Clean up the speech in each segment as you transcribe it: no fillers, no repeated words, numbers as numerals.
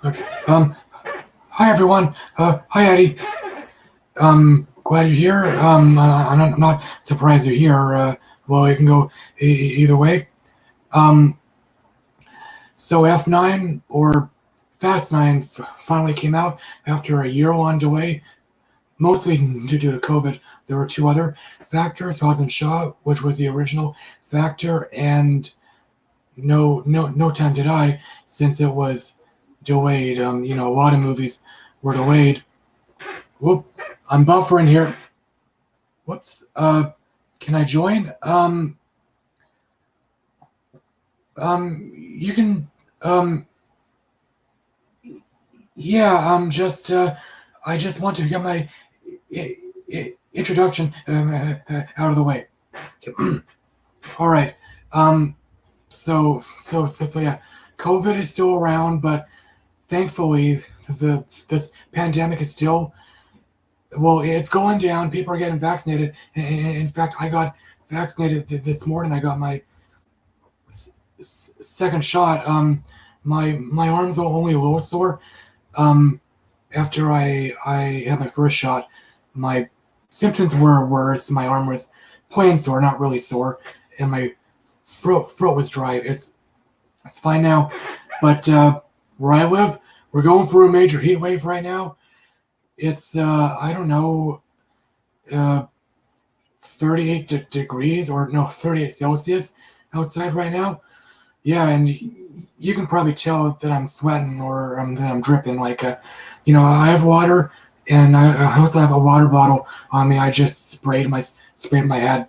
Okay. Hi everyone. Hi Eddie. Glad you're here. I'm not surprised you're here. Well, it can go either way. Um, so F9 or Fast 9 finally came out after a year-long delay, mostly due to COVID. There were two other factors: Hobbs Shaw, which was the original factor, and No Time to Die, since it was delayed. A lot of movies were delayed. Whoop, I'm buffering here. Whoops. Can I join? You can. Um, yeah. I just want to get my introduction out of the way. All right. Um, yeah. COVID is still around, but thankfully, this pandemic is still well. It's going down. People are getting vaccinated. In fact, I got vaccinated this morning. I got my second shot. My arms are only a little sore. Um, After I had my first shot, my symptoms were worse. My arm was plain sore, not really sore, and my throat was dry. It's fine now, but where I live, we're going through a major heat wave right now. It's I don't know, uh, 38 degrees or no 38 Celsius outside right now. Yeah, and you can probably tell that I'm sweating or that I'm dripping. I have water, and I also have a water bottle on me. I just sprayed my head.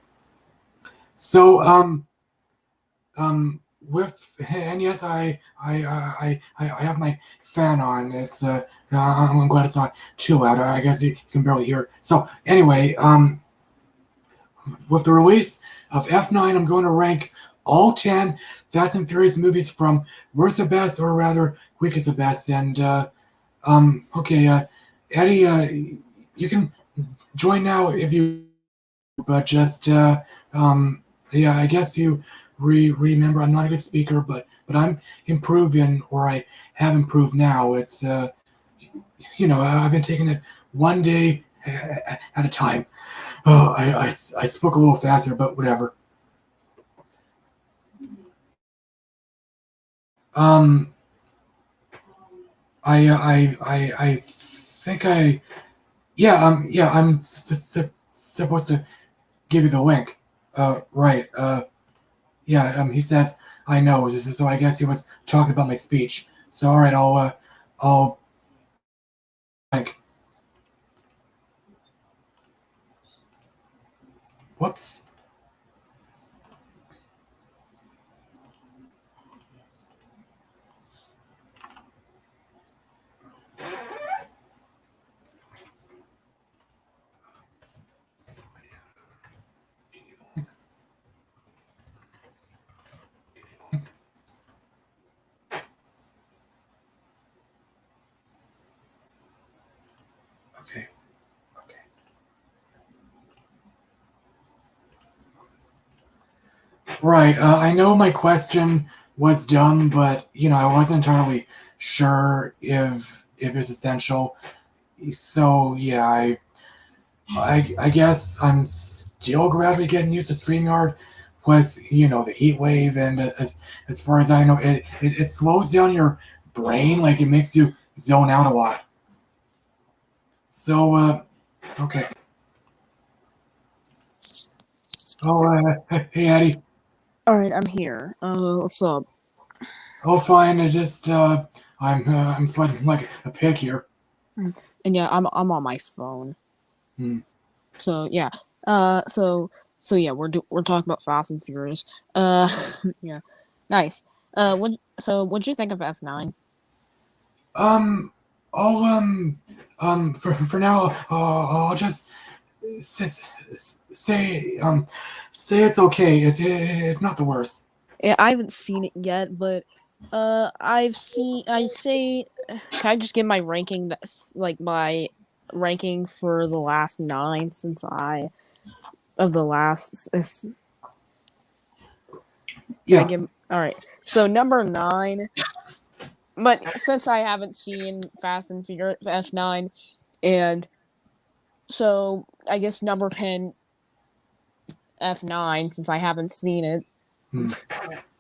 So with and yes, I have my fan on. I'm glad it's not too loud. I guess you can barely hear it. So anyway, with the release of F9, I'm going to rank all 10 Fast and Furious movies from worst to best, or rather, weakest to best. And, okay, Eddie, you can join now if you, but just, yeah, I guess you remember I'm not a good speaker, but I'm improving, or I have improved now. I've been taking it one day at a time. Oh, I spoke a little faster, but whatever. Um, I think yeah, I'm supposed to give you the link. Right. Yeah. He says I know. So I guess he was talking about my speech. So all right, I'll link. Whoops. Okay. Okay. Right. I know my question was dumb, but I wasn't entirely sure if it's essential. So yeah, I guess I'm still gradually getting used to StreamYard. Plus, the heat wave, and as far as I know, it slows down your brain, like it makes you zone out a lot. So, okay. Oh, hey, Eddie. All right, I'm here. What's up? Oh, fine. I'm sweating like a pig here. And yeah, I'm on my phone. Hmm. So yeah. So yeah, we're talking about Fast and Furious. Uh, yeah, nice. What'd you think of F9? Um, I'll for now, I'll just s- say say it's okay. It's not the worst. Yeah, I haven't seen it yet, but I've seen. I say, can I just give my ranking? That's like my ranking for the last nine since I of the last. Can I Yeah. give? All right. So number nine. but since I haven't seen Fast and Furious F9, and so I guess number 10 F9 since I haven't seen it. Hmm.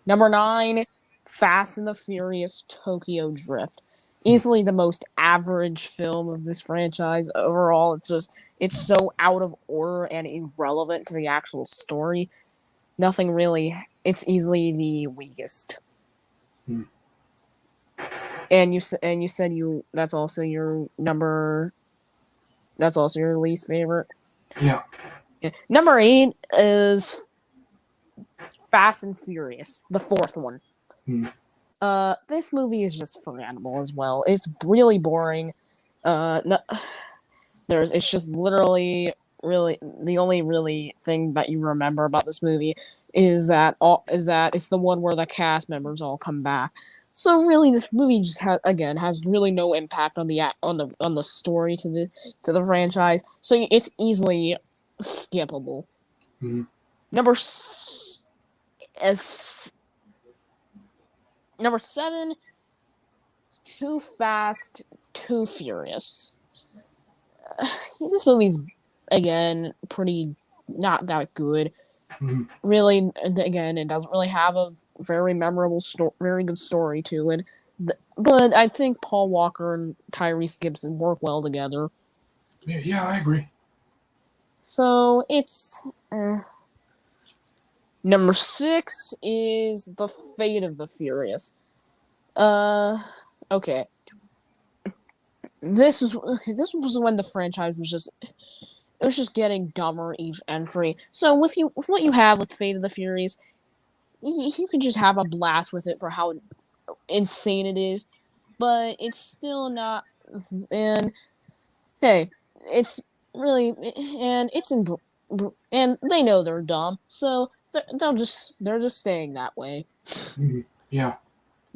Number 9, Fast and the Furious Tokyo Drift. Easily the most average film of this franchise overall. It's so out of order and irrelevant to the actual story. Nothing really. It's easily the weakest. Hmm. And you said that's also your number. That's also your least favorite. Yeah. Number 8 is Fast and Furious, the fourth one. Hmm. This movie is just forgettable as well. It's really boring. No, it's just literally really the only really thing that you remember about this movie is that it's the one where the cast members all come back. So really, this movie just has really no impact on the story to the franchise. So it's easily skippable. Hmm. Number 7 is Too Fast, Too Furious. This movie's again pretty not that good. Hmm. Really, again, it doesn't really have a very memorable very good story to it. But I think Paul Walker and Tyrese Gibson work well together. Yeah, I agree. So it's number 6 is The Fate of the Furious. Okay. This was when the franchise was just getting dumber each entry. So with what you have with Fate of the Furious, you can just have a blast with it for how insane it is, but it's still not. And hey, it's really and it's in and they know they're dumb, so they're just staying that way. Hmm. Yeah.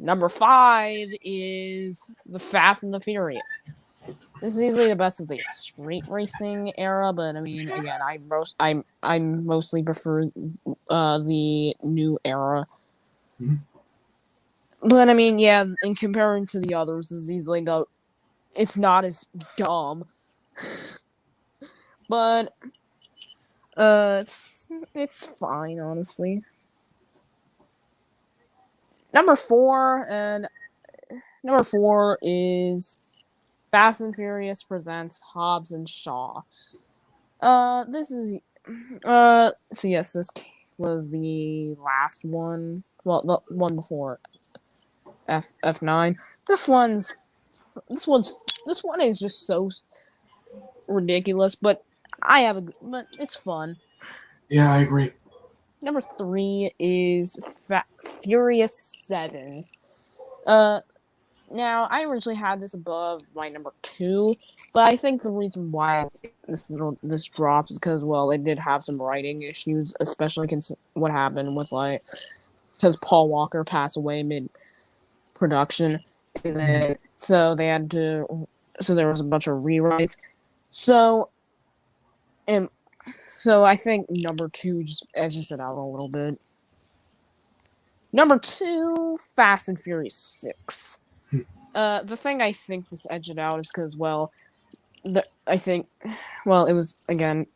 Number 5 is The Fast and the Furious. This is easily the best of the street racing era, but I mean, again, I mostly prefer the new era. Hmm. But I mean, yeah, in comparing to the others, this is easily it's not as dumb. But it's fine, honestly. Number 4 is Fast and Furious presents Hobbs and Shaw. This is so yes, this was the last one. Well, the one before F9. This one is just so ridiculous, but but it's fun. Yeah, I agree. Number 3 is Furious 7. Now I originally had this above my number 2, but I think the reason why this drops is because they did have some writing issues, especially what happened with because Paul Walker passed away mid production, and then so they had to so there was a bunch of rewrites. So I think number 2 just edges it out a little bit. Number 2, Fast and Furious 6. The thing I think this edged it out is because, I think, it was, again,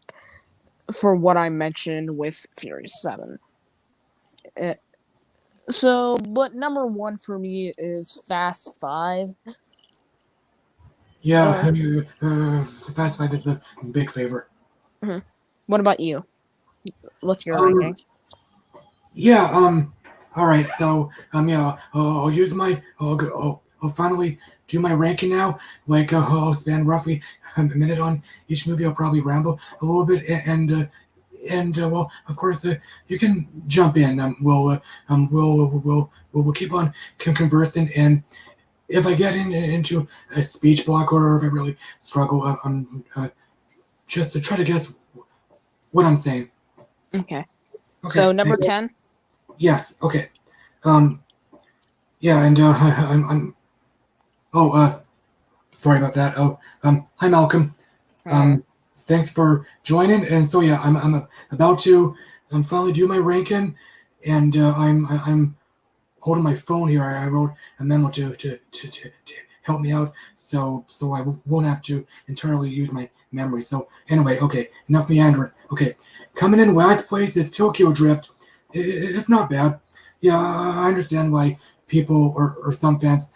for what I mentioned with Furious 7. But number 1 for me is Fast 5. Yeah, Fast Five is a big favorite. What about you? What's your ranking? Yeah. All right. So yeah. I'll use my. I'll finally do my ranking now. Like I'll spend roughly a minute on each movie. I'll probably ramble a little bit, and well, of course, you can jump in. We'll keep on conversing, and if I get into a speech block or if I really struggle, I'm just to try to guess what I'm saying. Okay. Okay. So number 10. Yes. Okay. Yeah, and I'm. Oh, sorry about that. Oh, hi Malcolm. Thanks for joining. And so yeah, I'm about to finally do my ranking, and I'm holding my phone here. I wrote a memo to help me out, so I won't have to entirely use my memory. So anyway, okay, enough meandering. Okay, coming in last place is Tokyo Drift. It's not bad. Yeah, I understand why people or some fans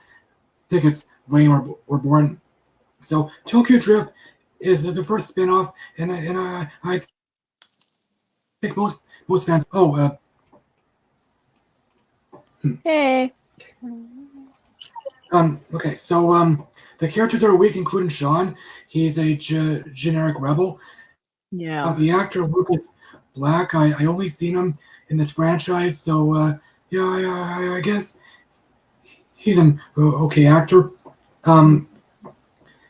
think it's lame or boring. So Tokyo Drift is the first spin-off, and I think most fans. Oh, Hey. Okay, so the characters are weak, including Sean. He's a generic rebel. Yeah. The actor Lucas Black. I only seen him in this franchise, so yeah, I guess he's an okay actor. Um,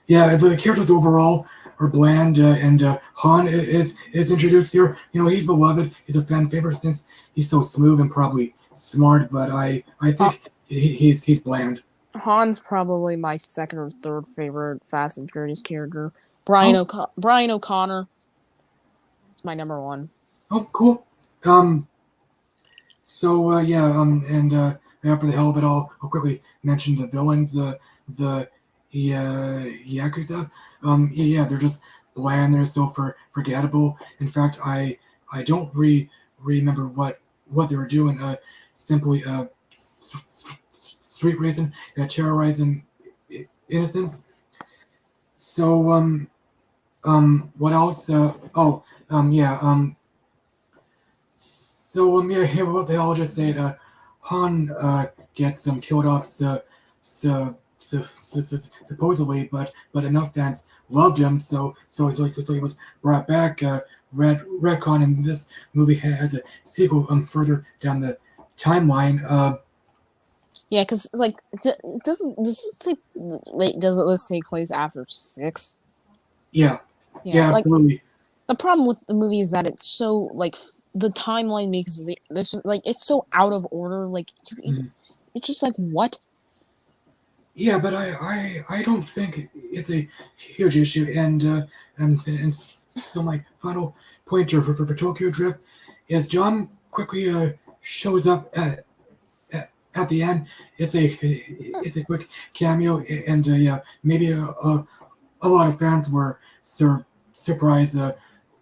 yeah, the characters overall are bland, and Han is introduced here. You know, he's beloved. He's a fan favorite since he's so smooth and probably smart. But I think he's bland. Han's probably my second or third favorite Fast and Furious character. Oh, Brian O'Connor is my number one. oh, cool. Um, so yeah, and yeah, for the hell of it all, I'll quickly mention the villains. The Yakuza. Yeah, they're just bland. They're so forgettable. In fact, I don't remember what they were doing. Simply street racing, terrorizing innocents. So what else? Yeah. Yeah, here, what the hell? I'll just say it. Han gets killed off, supposedly, but enough fans loved him, so he was brought back. Redcon, and this movie has a sequel further down the timeline. Yeah, because like, does it take? Wait, does it let's take place after 6? Yeah, Yeah, yeah, like absolutely. the problem with the movie is that it's so like the timeline makes this like it's so out of order. Like Mhm. it's just like what? Yeah, but I don't think it's a huge issue, so my final pointer for Tokyo Drift is John quickly shows up at the end. It's a quick cameo, and yeah, maybe a lot of fans were surprised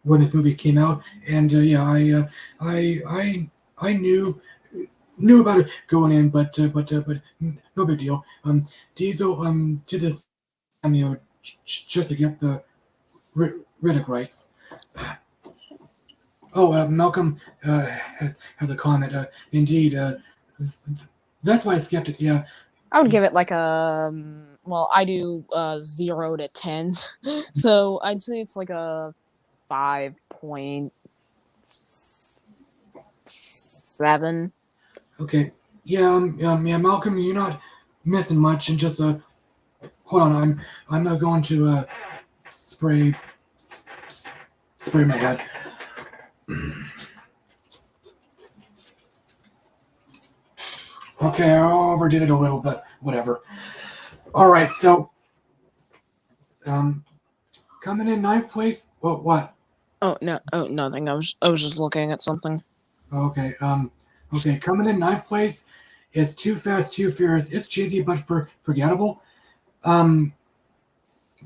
when this movie came out, and yeah, I knew about it going in, but no big deal. Diesel did this cameo just to get the Riddick rights. Oh, Malcolm has a comment. Indeed, that's why I skipped it. Yeah, I would give it like a well, I do 0 to 10, so I'd say it's like a 5.7. okay. Yeah, yeah, Malcolm, you're not missing much, and just hold on. I'm going to spray spray my head. Okay, I overdid it a little, but whatever. All right, so coming in ninth place. What? Oh no! Oh nothing. I was just looking at something. Okay, okay, coming in ninth place is Too Fast, Too Furious. It's cheesy but forgettable. Um,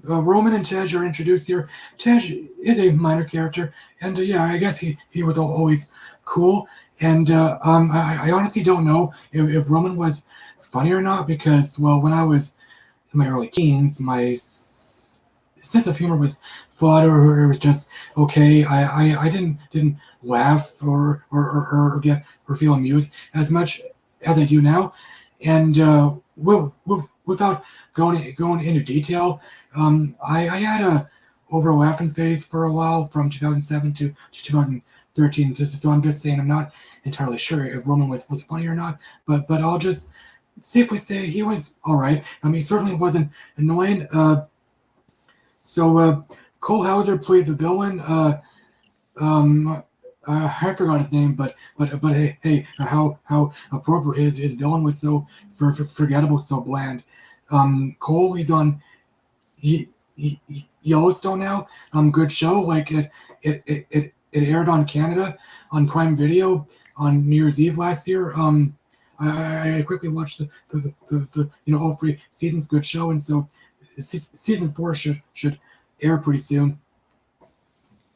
Roman and Tej are introduced here. Tej is a minor character, and yeah, I guess he was always cool. And I honestly don't know if Roman was funny or not because, well, when I was in my early teens, my sense of humor was flawed or it was just okay. I didn't laugh or get or feel amused as much as I do now, and without going into detail, I had a over laughing phase for a while from 2007 to 2013. So I'm just saying I'm not entirely sure if Roman was funny or not, but I'll just safely say he was all right. He certainly wasn't annoying. Cole Hauser played the villain. I forgot his name, but hey, how appropriate his villain was so forgettable, so bland. Cole, he's on Yellowstone now. Good show. Like it aired on Canada on Prime Video on New Year's Eve last year. I quickly watched the all 3 seasons. Good show, and so season 4 should air pretty soon.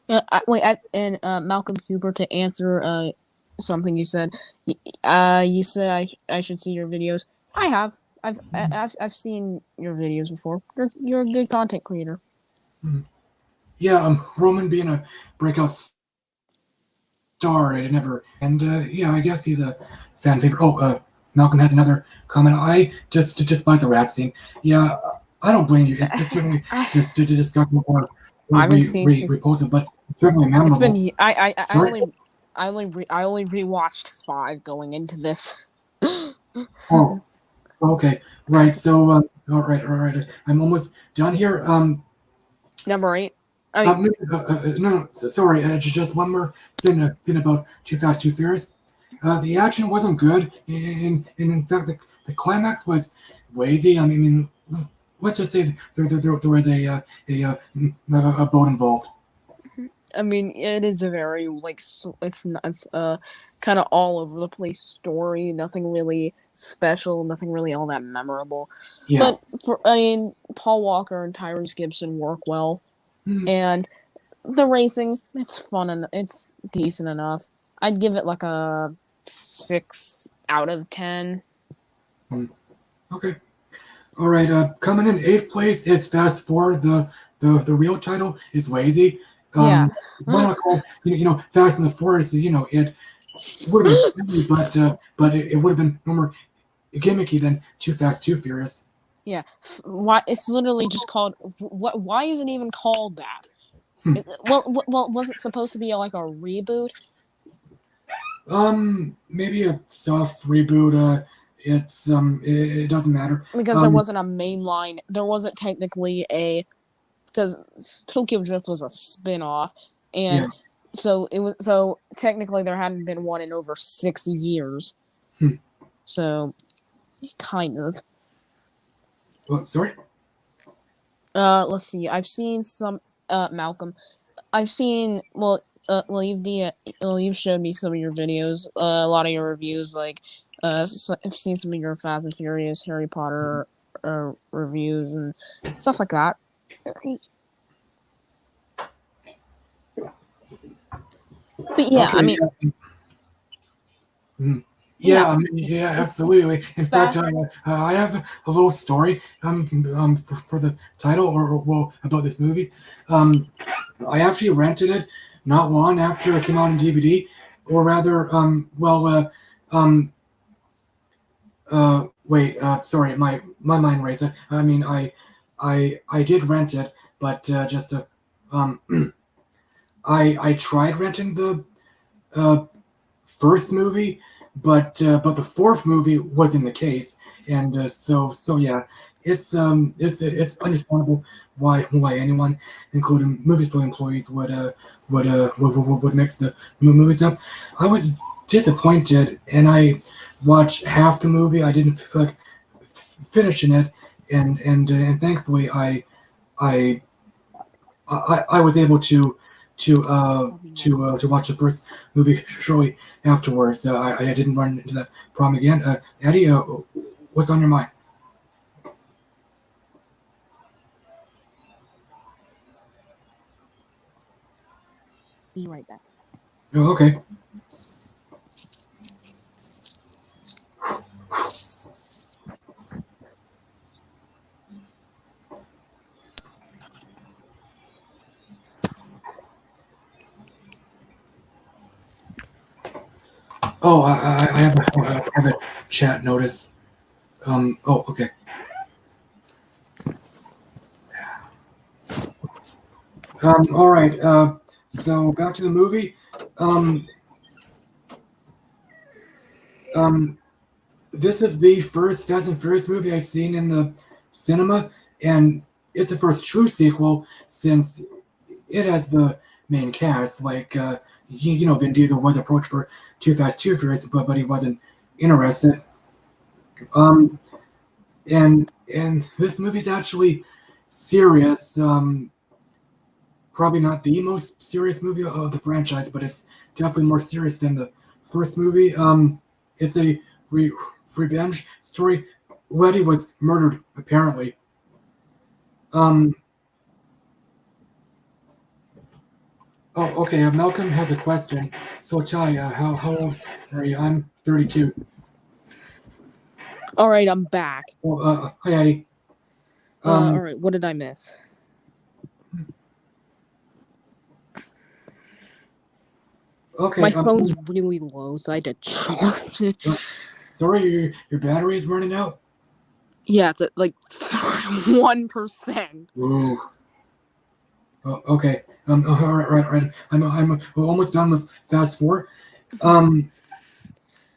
And Malcolm Cooper, to answer something you said. You said I should see your videos. I have. I've seen your videos before. You're a good content creator. Yeah, Roman being a breakout star, it never. And yeah, I guess he's a fan favorite. Oh, Malcolm has another comment. I just by the rat scene. Yeah, I don't blame you. It's certainly just to discuss more. I haven't seen Repost it, but it's certainly memorable. It's been I only rewatched 5 going into this. Oh, okay, right. So, all right. I'm almost done here. Number 8. No. Sorry. Just one more thing about Too Fast, Too Furious. The action wasn't good, and in fact, the climax was lazy. I mean, let's just say there was a boat involved. I mean, it is a very it's kind of all over the place story. Nothing really special. Nothing really all that memorable. Yeah. But Paul Walker and Tyrese Gibson work well, Mm-hmm. and the racing, it's fun and it's decent enough. I'd give it like a 6 out of 10. Okay. All right. Coming in 8th place is Fast Forward. The real title is lazy. Yeah. Fast and the Furious. It would have been silly, but it would have been more gimmicky than Too Fast, Too Furious. Yeah. Why it's literally just called what? Why is it even called that? Well, was it supposed to be like a reboot? Maybe a soft reboot. It doesn't matter because there wasn't a mainline. There wasn't technically because Tokyo Drift was a spin-off, and so it was. So technically, there hadn't been one in over 60 years. So, kind of. Sorry. Let's see. I've seen some. Malcolm. I've seen. You've showed me some of your videos. A lot of your reviews, like. I've seen some of your Fast and Furious, Harry Potter reviews and stuff like that. But yeah, okay, I mean, yeah, absolutely. In fact, I have a little story for the title or about this movie. I actually rented it not long after it came out on DVD, or rather, sorry, my mind raced. I mean, I did rent it, but just I tried renting the first movie, but the 4th movie was in the case, and so yeah, it's understandable why anyone, including movie store employees, would mix the movies up. I was disappointed, and I watched half the movie. I didn't feel like finishing it, and thankfully I was able to watch the first movie shortly afterwards. I didn't run into that problem again. Eddie, what's on your mind? Be right back. Oh, okay. Oh, I have a chat notice. Oh, okay. All right. So back to the movie. This is the first Fast and Furious movie I've seen in the cinema, and it's the first true sequel since it has the main cast. Like, Vin Diesel was approached for Too Fast, Too Furious, but he wasn't interested. And this movie's actually serious. Probably not the most serious movie of the franchise, but it's definitely more serious than the first movie. It's a revenge story. Letty was murdered, apparently. Um. Oh, okay. Malcolm has a question. So, Ty, how old are you? I'm 32. All right, I'm back. Well, hi, Addie. All right, what did I miss? Okay. My phone's really low, so I had to charge it. Sorry, your battery is running out. Yeah, it's at like 1%. Whoa. Oh, okay. All right. I'm almost done with Fast 4.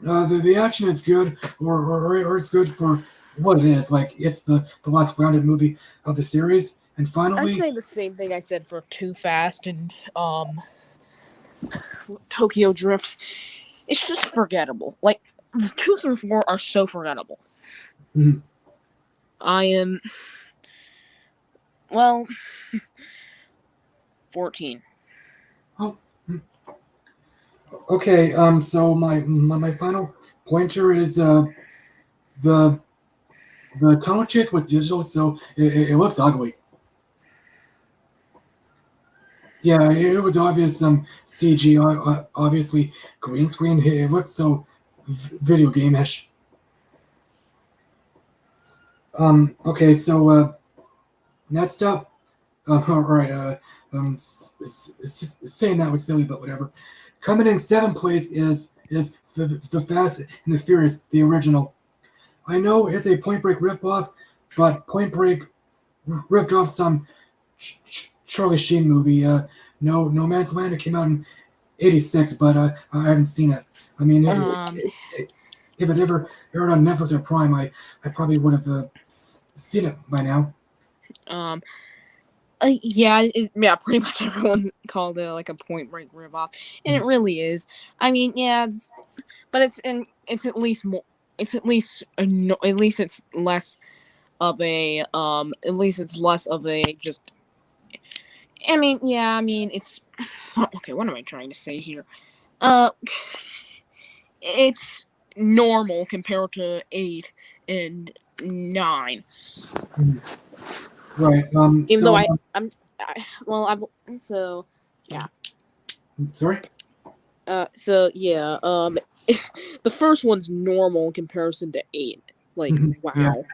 The action is good, or it's good for what it is. Like it's the last grounded movie of the series. And I'd finally, say the same thing I said for Too Fast and Tokyo Drift. It's just forgettable. Like 2 through 4 are so forgettable. Mhm. I am 14. Okay. So my final pointer is the tunnel chase with digital, so it looks ugly. Yeah, it was obvious. CG, obviously green screen. It looks so video game-ish. Okay, so next up, all right. Saying that was silly, but whatever. Coming in seventh place is the Fast and the Furious, the original. I know it's a Point Break ripoff, but Point Break ripped off some Charlie Sheen movie. No Man's Land. It came out in '86, but I haven't seen it. I mean, if it ever aired on Netflix or Prime, I probably would have seen it by now. Yeah, pretty much everyone's called it like a Point Break ripoff, and it really is. I mean, yeah, it's at least more. It's at least at least it's less of a at least it's less of a just. I mean, yeah, I mean it's okay. What am I trying to say here? Uh, it's normal compared to 8 and 9. Right. Even So though I've so yeah. sorry. So yeah. The first one's normal in comparison to 8. Like wow.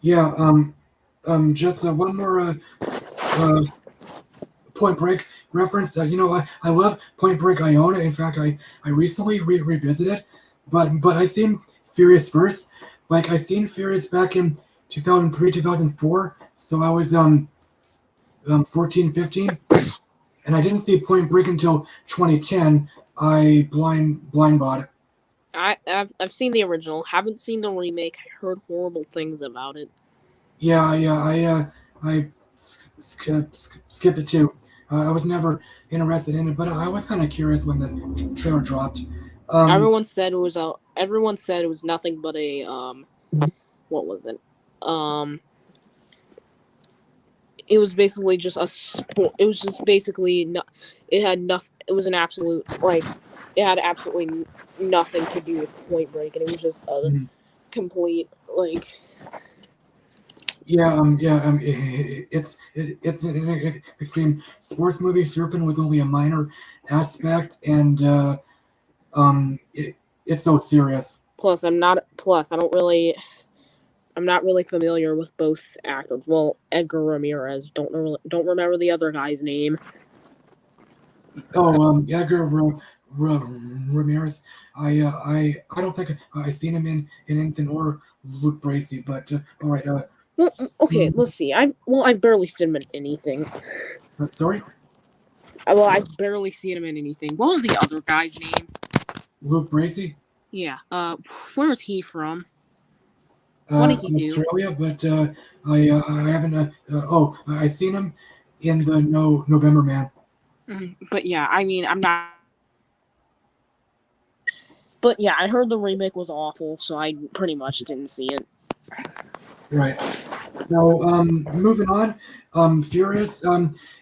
Yeah. Yeah. Just one more Point Break reference. I love Point Break. I own it. In fact, I recently revisited, but I seen Furious first. Like I seen Furious back in 2003, 2004. So I was 14, 15, and I didn't see Point Break until 2010. I blind bought it. I've seen the original. Haven't seen the remake. I heard horrible things about it. Yeah. I skipped it too. I was never interested in it, but I was kind of curious when the trailer dropped. Everyone said it was nothing but a what was it? It was basically just a sport. It was just basically it had nothing. It was an absolute it had absolutely nothing to do with Point Break, and it was just a complete It's an extreme sports movie. Surfing was only a minor aspect, and it's so serious. Plus, I'm not really familiar with both actors. Well, Edgar Ramirez. Don't remember the other guy's name. Oh, Edgar Ramirez. I don't think I've seen him in anything or Luke Bracey, but all right. Well, okay, let's see. I've barely seen him in anything. Sorry. Well, I've barely seen him in anything. What was the other guy's name? Luke Bracey. Yeah. Where is he from? What did he do? Australia, but I haven't. I seen him in the November Man. But yeah, I mean, I'm not. But yeah, I heard the remake was awful, so I pretty much didn't see it. Right. So moving on. Furious.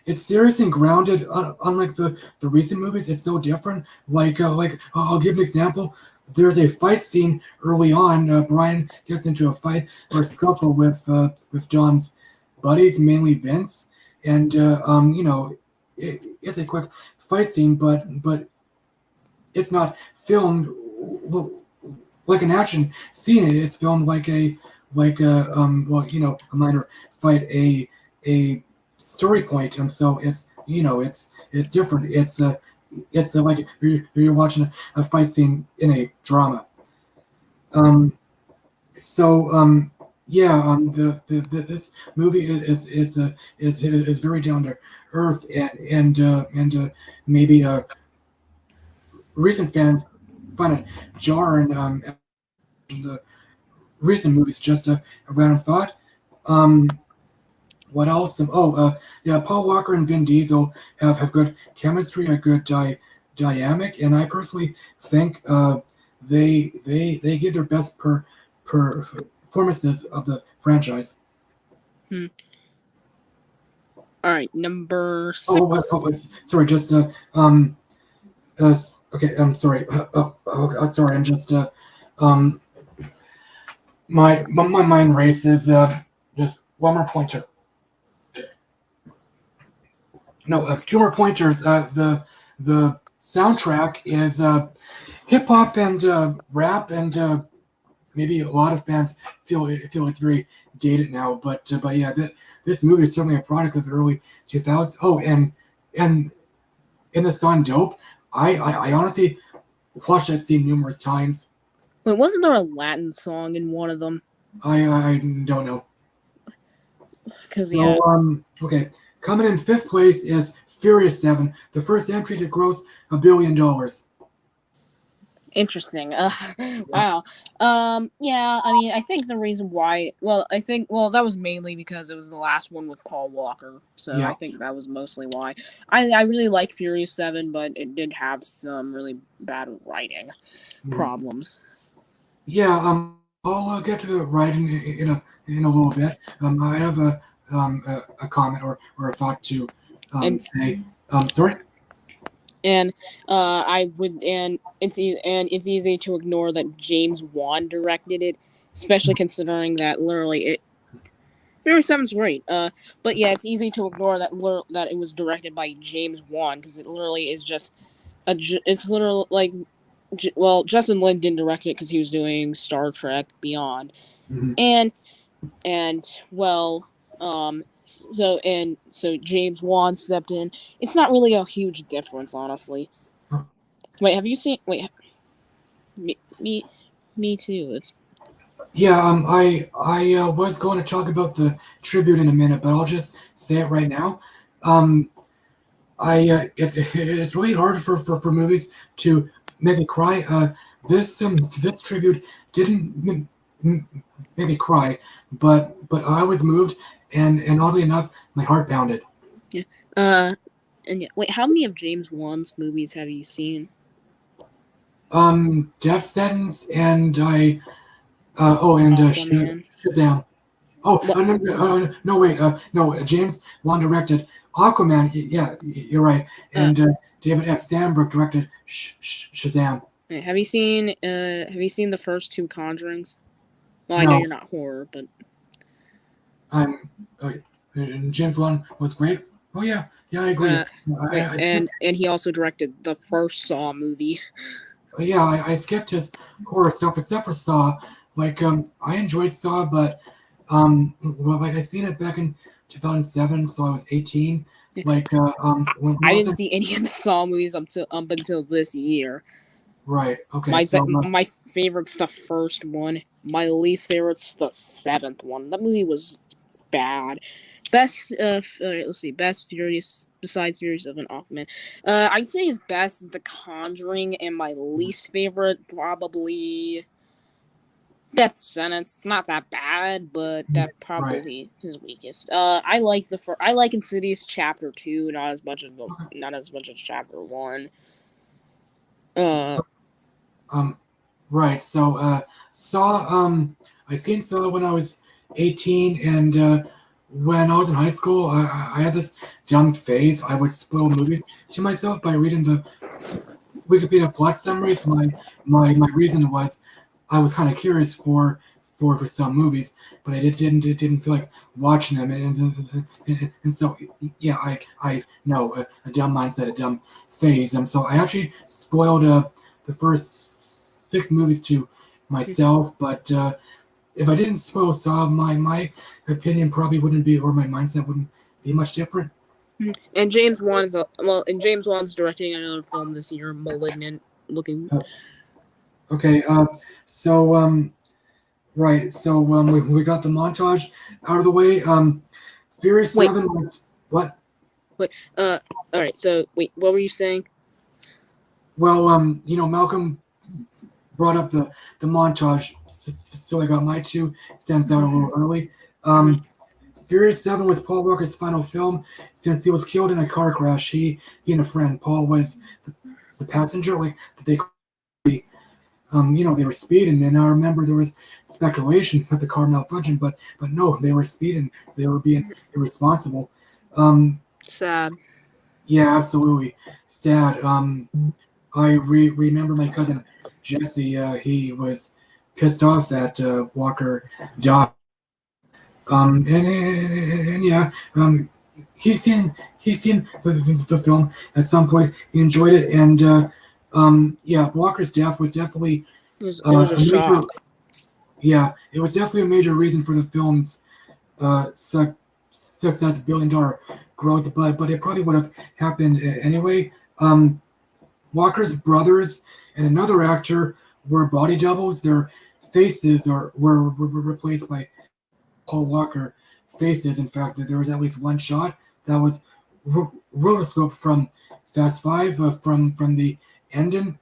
It's serious and grounded. Unlike the recent movies, it's so different. Like I'll give an example. there's a fight scene early on. Brian gets into a fight or scuffle with Dom's buddies, mainly Vince, and it's a quick fight scene, but it's not filmed like an action scene. It's filmed like a minor fight, a story point, and so it's different. It's like you're watching a fight scene in a drama. Um, yeah, the this movie is very down to earth, and maybe recent fans find it jarring. The recent movies just a random thought. Um, what else? Yeah, Paul Walker and Vin Diesel have good chemistry, a good dynamic, and I personally think they give their best performances of the franchise. Hmm. All right, number Oh, 6. sorry, just okay, I'm sorry. Sorry, I'm just um, my mind races. Just one more pointer. No, two more pointers. The soundtrack is hip hop and rap, and maybe a lot of fans feel it's very dated now. But yeah, this movie is certainly a product of the early 2000s. Oh, and in the song "Dope," I honestly watched that scene numerous times. Wait, wasn't there a Latin song in one of them? I don't know. Because So okay, coming in fifth place is Furious 7, the first entry to gross $1 billion. interesting. Wow. Yeah. I mean, I think the reason why. Well, that was mainly because it was the last one with Paul Walker. So Yeah. I think that was mostly why. I really like Furious 7, but it did have some really bad writing problems. Yeah. I'll get to the writing in a little bit. I have a comment or a thought to say. Sorry. And it's easy to ignore that James Wan directed it, especially considering that literally Furious 7's great. But yeah, it's easy to ignore that it was directed by James Wan, because it literally is just it's literally like, well, Justin Lin didn't direct it because he was doing Star Trek Beyond, Mm-hmm. and well, so James Wan stepped in. It's not really a huge difference, honestly. Wait, have you seen? Wait, me too. It's Yeah, I was going to talk about the tribute in a minute, but I'll just say it right now. It's really hard for movies to make me cry. This tribute didn't make me cry, but I was moved, and oddly enough, my heart pounded. yeah. And yeah, wait, how many of James Wan's movies have you seen? Death Sentence, and Aquaman. Shazam. Oh, What? no, wait, no, James Wan directed Aquaman. Yeah, you're right, and David F. Sandberg directed Shazam. Wait, have you seen the first two Conjurings? Well, I know No, you're not horror, but uh, James Wan was great. Oh yeah, I agree. and he also directed the first Saw movie. Yeah, I skipped his horror stuff except for Saw. Like, I enjoyed Saw, but well, like I seen it back in 2007, so I was 18. Like, when I was didn't it? see any of the Saw movies up until this year. Right. Okay. My favorite's the first one. My least favorite's the seventh one. That movie was bad. Best, let's see, best Furious besides Furious of an Aquaman. I'd say his best is The Conjuring, and my least favorite probably Death Sentence. It's not that bad, but that probably his weakest. I like Insidious Chapter 2, not as much as Chapter 1. Right. So, Saw. I seen Saw when I was 18, and when I was in high school, I had this dumb phase. I would spoil movies to myself by reading the Wikipedia Plus summaries, my reason was I was kind of curious for some movies, but I didn't feel like watching them, and so yeah, I know a dumb mindset, a dumb phase. So I actually spoiled the first six movies to myself, but if I didn't spoil Saw, my opinion probably wouldn't be, or my mindset wouldn't be much different. And James Wan's directing another film this year, *Malignant*. Looking. Okay, so right, so we got the montage out of the way. Fury Wait. 7 was what? Wait. All right. So wait, what were you saying? Well, Malcolm brought up the montage, so I got my 2 cents out a little early. Fury 7 was Paul Walker's final film since he was killed in a car crash. He and a friend, Paul, was the passenger. Like they they were speeding, and I remember there was speculation that the car malfunctioned, but no, they were speeding. They were being irresponsible. Sad. Yeah, absolutely sad. I remember my cousin Jesse. He was pissed off that Walker died. And yeah, he's seen the film at some point. He enjoyed it, and yeah, Walker's death was definitely It was a shock. Yeah, it was definitely a major reason for the film's success, $1 billion growth. But it probably would have happened anyway. Walker's brothers and another actor were body doubles. Their faces were replaced by Paul Walker faces. In fact, there was at least one shot that was rotoscoped from Fast Five from the ending,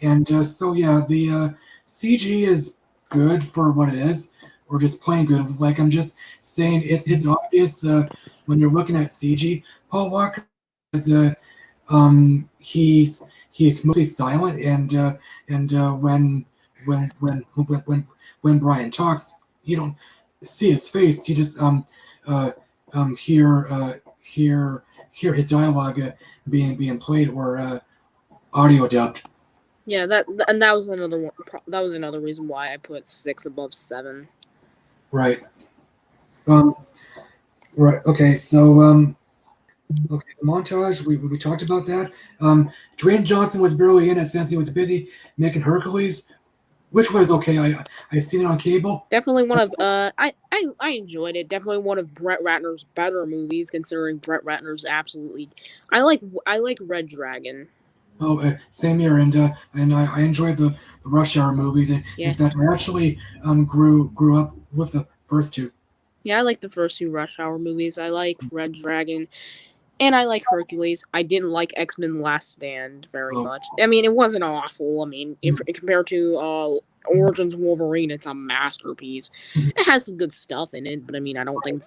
and so yeah, the CG is good for what it is, or just plain good. Like I'm just saying, it's obvious when you're looking at CG. Paul Walker is he's mostly silent, and when Brian talks, you don't see his face. You just hear his dialogue being played or audio dubbed. Yeah, that was another one. That was another reason why I put 6 above 7. Right. Right. Okay. So okay, the montage we talked about that. Dwayne Johnson was barely in it since he was busy making Hercules, which was okay. I've seen it on cable. Definitely one of I enjoyed it. Definitely one of Brett Ratner's better movies, considering Brett Ratner's absolutely. I like Red Dragon. Oh, same here, and I enjoyed the Rush Hour movies. And Yeah. in fact, I actually grew up with the first two. Yeah, I like the first 2 Rush Hour movies. I like Red Dragon, and I like Hercules. I didn't like X-Men Last Stand very much. I mean, it wasn't awful. I mean, compared to Origins Wolverine, it's a masterpiece. It has some good stuff in it, but I mean, I don't think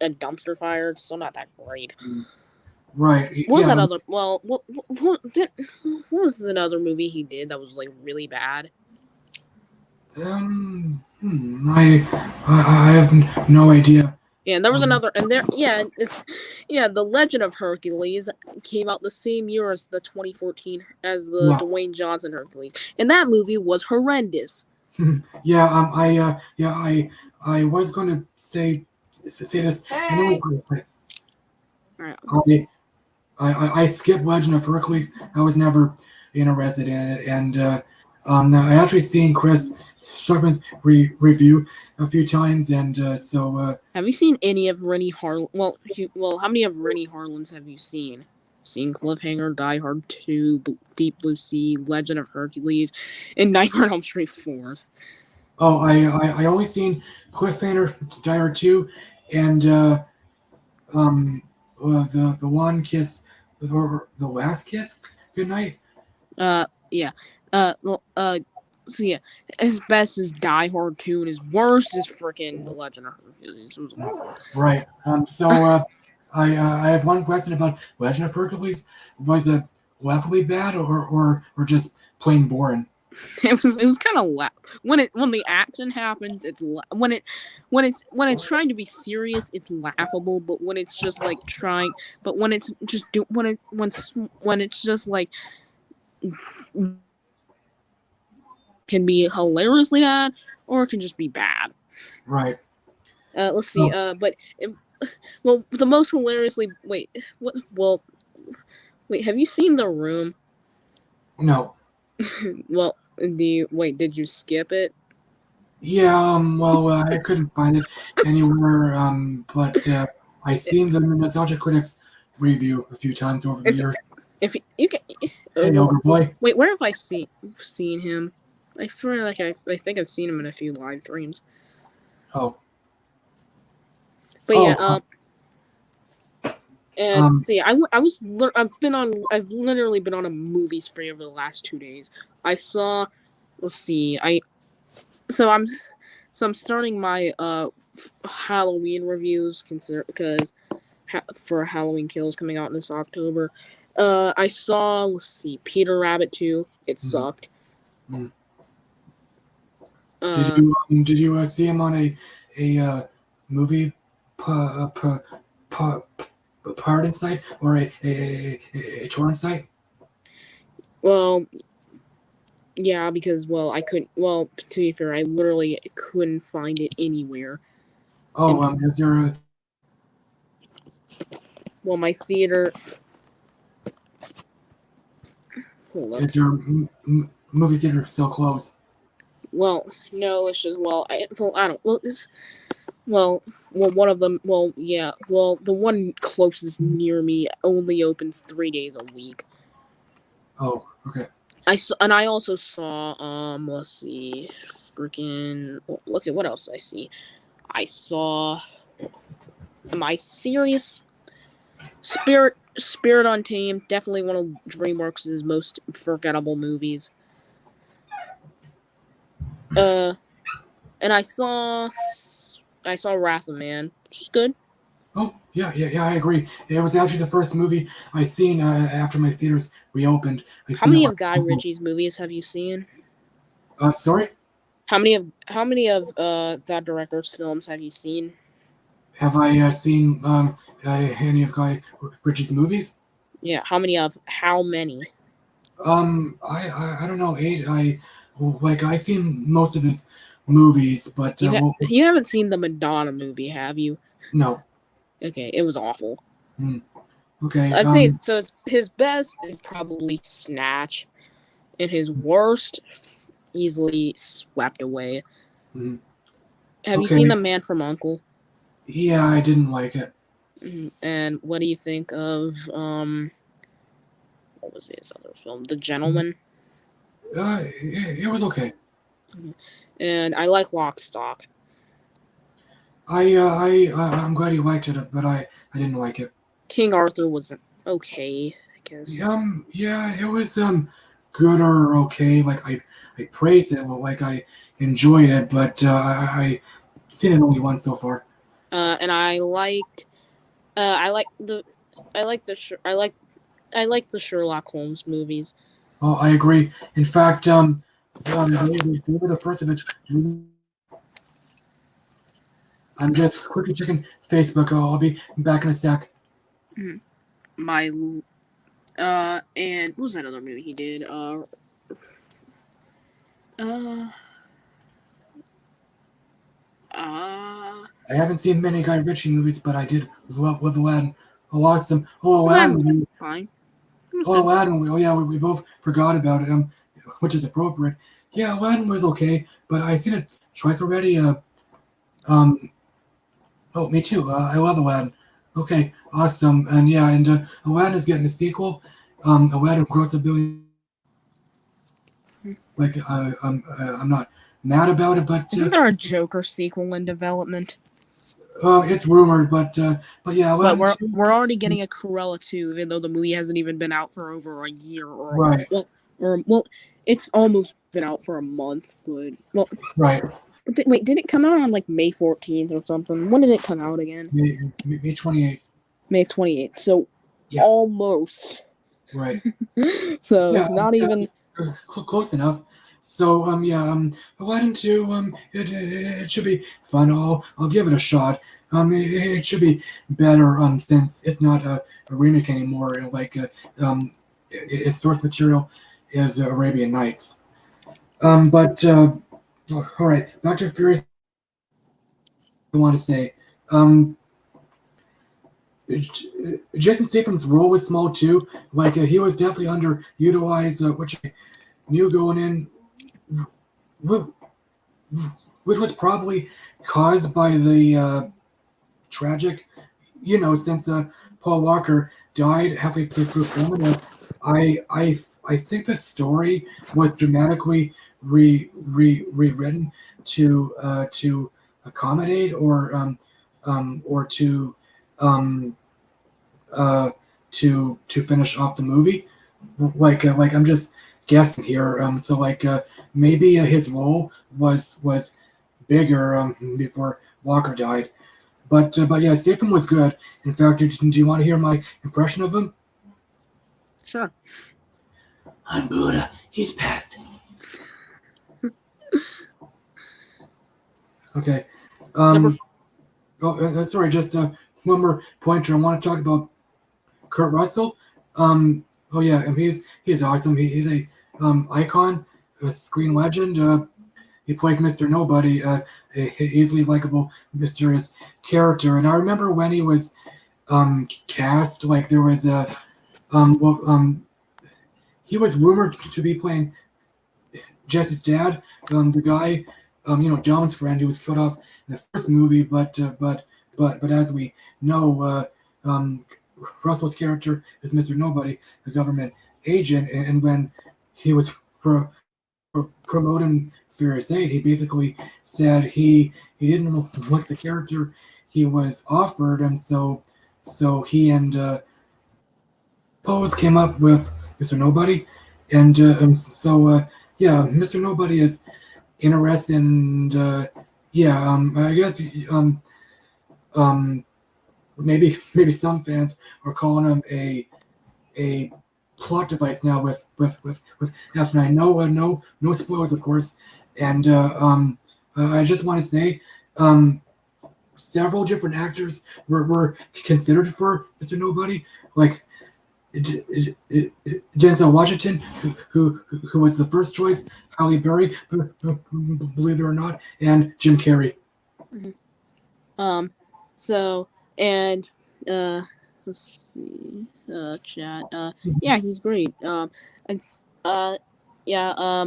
a dumpster fire. It's still not that great. Right. What was yeah. that other? Well, what was that other movie he did that was like really bad? I have no idea. Yeah, there was another, and there, The Legend of Hercules came out the same year as the 2014 as the Dwayne Johnson Hercules, and that movie was horrendous. Yeah. I was going to say this. Hey. I skipped Legend of Hercules. I was never interested in it, and I actually seen Chris Stuckman's review a few times, and so. Have you seen any of Rennie Harlan? Well, how many of Rennie Harlan's have you seen? Seen Cliffhanger, Die Hard 2, Deep Blue Sea, Legend of Hercules, and Nightmare on Elm Street 4. Oh, I only seen Cliffhanger, Die Hard 2, and the one kiss, or the last kiss. Good night. Yeah. So yeah, as best as Die Hard 2 and as worst as freaking The Legend of Hercules. It was awful. Right. So I have one question about Legend of Hercules. Was it laughably bad or just plain boring? It was kind of when the action happens, when it's trying to be serious, it's laughable. But when it's just like when it's just like can be hilariously bad, or it can just be bad. Right. Let's see. Well, the most hilariously wait. What? Well, wait. Have you seen The Room? No. Well, did you skip it? Yeah. Well, I couldn't find it anywhere. But I seen the Nostalgia Critics review a few times over the If years. if you can, Hey, Ogre Boy. wait, where have I seen him? I swear, like I think I've seen him in a few live streams. Oh. But Oh. yeah, and see, I've literally been on a movie spree over the last 2 days. I saw, let's see, so I'm starting my Halloween reviews because for Halloween Kills coming out in this October. I saw, let's see, Peter Rabbit 2. It sucked. Mm. Uh, Did you see him on a movie pardon site or a torrent site? well, yeah, because I couldn't. Well, to be fair, I literally couldn't find it anywhere. Oh, is there a Well, my theater. Hold up. is your movie theater still closed? Well, no, it's just I don't. Well, one of them. Well, yeah. Well, the one closest near me only opens 3 days a week. Oh, okay. I also saw let's see, freaking look at what else I see. I saw. Am I serious? Spirit Untamed, definitely one of DreamWorks' most forgettable movies. And I saw Wrath of Man, which is good. Oh, yeah, I agree. It was actually the first movie I seen after my theaters reopened. How many of Guy Ritchie's movies have you seen? Sorry? How many of that director's films have you seen? Have I seen any of Guy Ritchie's movies? Yeah, how many? I don't know, 8. I seen most of his movies, but you haven't seen the Madonna movie, have you? No. Okay, it was awful. Okay. I'd say so. His best is probably Snatch, and his worst easily Swept Away. Have you seen The Man from U.N.C.L.E.? Yeah, I didn't like it. And what do you think of what was his other film, The Gentleman? It was okay. And I like Lock, Stock. I'm glad you liked it, but I didn't like it. King Arthur was okay, I guess. Yeah, it was good or okay. Like I praised it, like I enjoyed it, but I seen it only once so far. And I liked the Sherlock Holmes movies. Oh, I agree. In fact, they were the first of its. I'm just quickly checking Facebook. I'll be back in a sec. And what was that other movie he did? I haven't seen many Guy Ritchie movies, but I did love Aladdin. Oh, awesome. Oh, Aladdin was fine. Aladdin. We both forgot about it. Which is appropriate. Yeah, Aladdin was okay, but I've seen it twice already. Oh, me too. I love Aladdin. Okay, awesome. And yeah, Aladdin is getting a sequel. Aladdin grossed $1 billion. Like, I'm not mad about it, but isn't there a Joker sequel in development? It's rumored, but yeah. But we're already getting a Cruella 2, even though the movie hasn't even been out for over a year. Right. Well, it's almost been out for a month, but right. Wait, did it come out on like May 14th or something? When did it come out again? May 28th. May 28th. So almost. Right. So it's not even close enough. So Aladdin 2, it should be fun. I'll give it a shot. It should be better since it's not a remake anymore. Like it's source material. is Arabian Nights. But all right, back to Furious. I want to say, um, Jason Statham's role was small too. Like he was definitely underutilized, which I knew going in, wh- which was probably caused by the tragic, since Paul Walker died halfway through filming. I think the story was dramatically rewritten to accommodate or um, uh, to finish off the movie. Like I'm just guessing here. So maybe his role was bigger before Walker died. But yeah, Statham was good. In fact, do you want to hear my impression of him? Sure. I'm Buddha. He's passed. Okay. Number Sorry. Just one more pointer. I want to talk about Kurt Russell. Oh yeah, he's awesome. He's a icon, a screen legend. He plays Mr. Nobody, a easily likable, mysterious character. And I remember when he was cast, like there was a he was rumored to be playing Jesse's dad, the guy, John's friend who was killed off in the first movie. But as we know, Russell's character is Mr. Nobody, the government agent, and when he was promoting Furious 8, he basically said he didn't like the character he was offered, and so he and Pose came up with Mr. Nobody, and yeah, Mr. Nobody is interesting. And yeah, I guess um, maybe some fans are calling him a plot device now with F9. No spoilers, of course. And I just want to say, several different actors were considered for Mr. Nobody, like Denzel Washington, who was the first choice, Halle Berry, believe it or not, and Jim Carrey. So and let's see chat yeah, he's great. It's yeah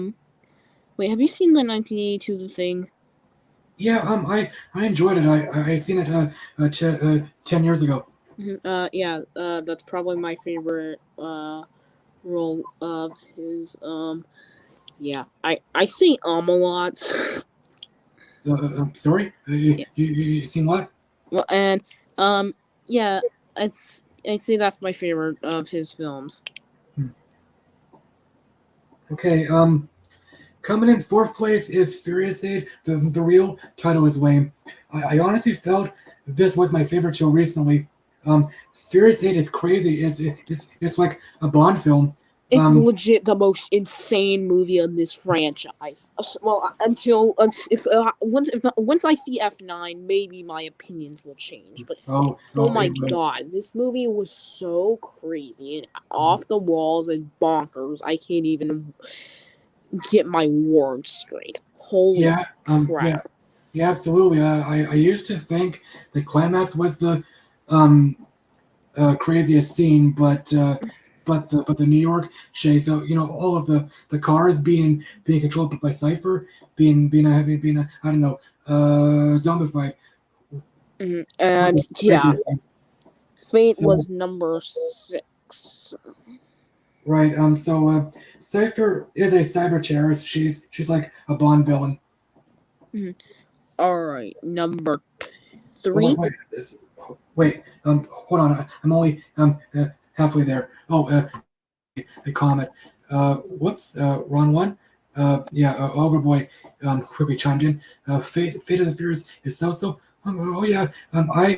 wait, have you seen the 1982 The Thing? Yeah, I enjoyed it. I seen it 10 years ago. Yeah, that's probably my favorite role of his. Yeah, I say a lot. Sorry, Yeah. you seen what? Well, and yeah, I'd say that's my favorite of his films. Okay, coming in fourth place is Furious 8. The real title is lame. I honestly felt this was my favorite till recently. Furious 8 is crazy. It's like a Bond film. It's Um, legit the most insane movie in this franchise. Well, until once I see F9, maybe my opinions will change. But oh my god, this movie was so crazy and off the walls and bonkers. I can't even get my words straight. Holy crap! Yeah, absolutely. I used to think the climax was the um, craziest scene, but the New York chase, so all of the cars being controlled by Cipher, being I don't know, zombified. And yeah, Fate So was number 6. right, Cipher is a cyber terrorist. She's like a Bond villain. All right, number 3. Oh, wait, hold on. I'm only halfway there. Oh, a comment. Whoops, wrong one. Yeah, Ogre Boy quickly chimed in. Fate of the Furious is so. Oh yeah. I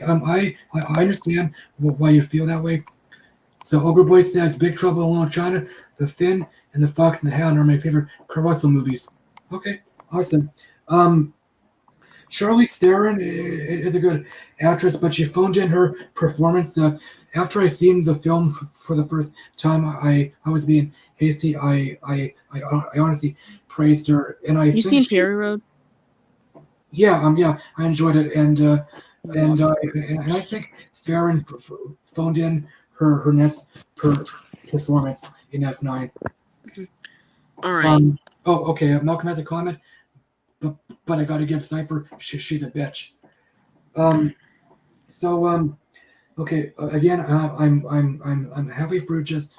understand why you feel that way. So Ogre Boy says, "Big Trouble in Little China, The Finn, and The Fox and the Hound are my favorite Kurt Russell movies." Okay, awesome. Charlize Theron is a good actress, but she phoned in her performance. After I seen the film for the first time, I was being hasty. I honestly praised her, and I You think seen Fury Road? yeah, I enjoyed it, and Love and I think Theron phoned in her next performance in F9. All right. Oh, okay. Malcolm has a comment, but I got to give Cipher. She's a bitch. Um, so okay. Again, I'm halfway through. Just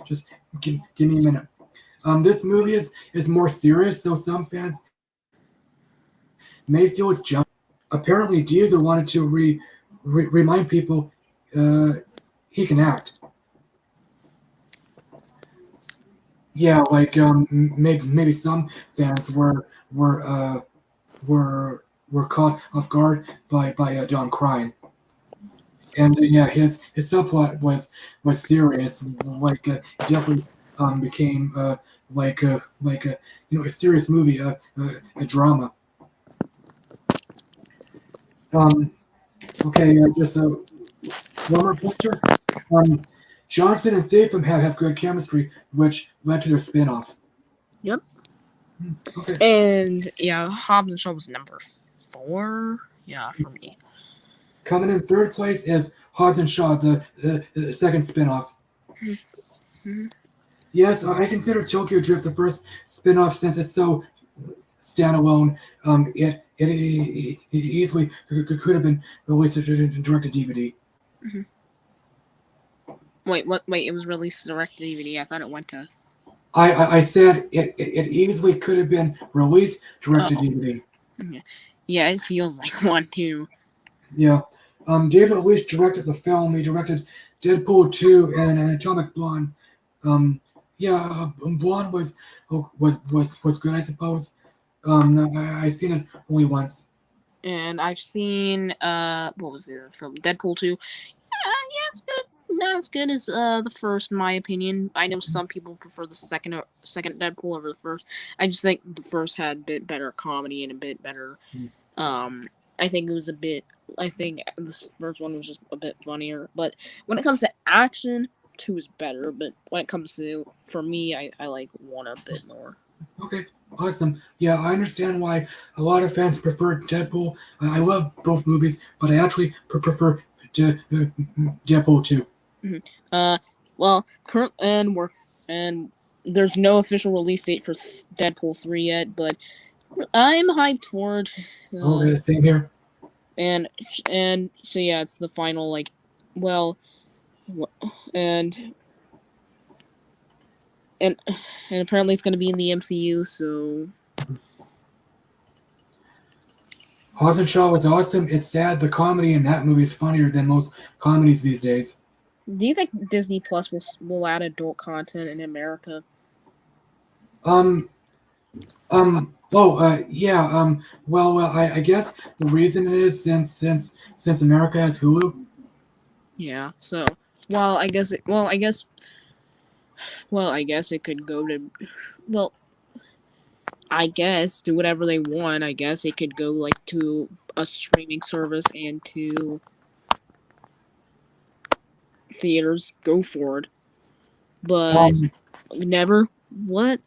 give me a minute. This movie is more serious, so some fans may feel it's jump. Apparently, Diesel wanted to remind people uh, he can act. Yeah, like maybe some fans were caught off guard by Don crying, and yeah, his subplot was serious. Like definitely became like a a serious movie, a drama. Um, okay, just one more pointer. Um, Johnson and Statham have good chemistry, which led to their spin-off. Yep. Okay. And yeah, Hobbs Shaw was number 4. Yeah, for me. Coming in third place is Hobbs and Shaw, the second spin-off. Mm-hmm. Yes, I consider Tokyo Drift the first spin-off since it's so standalone. It easily could have been released direct to DVD. Mm-hmm. Wait, what? Wait, it was released direct to DVD. I thought it went to. I said it easily could have been released direct to DVD. Yeah, it feels like one too. Yeah. David Leitch directed the film. He directed Deadpool 2 and Atomic Blonde. Blonde was good, I suppose. I've seen it only once. And I've seen what was the film? Deadpool 2. Yeah, it's good. Not as good as the first, in my opinion. I know some people prefer the second Deadpool over the first. I just think the first had a bit better comedy and a bit better. I think it was a bit. I think this first one was just a bit funnier. But when it comes to action, 2 is better. But when it comes to, for me, I like 1 a bit more. Okay, awesome. Yeah, I understand why a lot of fans prefer Deadpool. I love both movies, but I actually prefer Deadpool 2. Mm-hmm. Well, and there's no official release date for Deadpool 3 yet, but I'm hyped for it. Same here. And so yeah, it's the final and and apparently it's going to be in the MCU. So Hobbs and Shaw was awesome. It's sad the comedy in that movie is funnier than most comedies these days. do you think Disney Plus will add adult content in America? I guess the reason it is since America has Hulu. Yeah. So I guess it could go to I guess do whatever they want. I guess it could go to a streaming service and to theaters. Go for it. But never? What?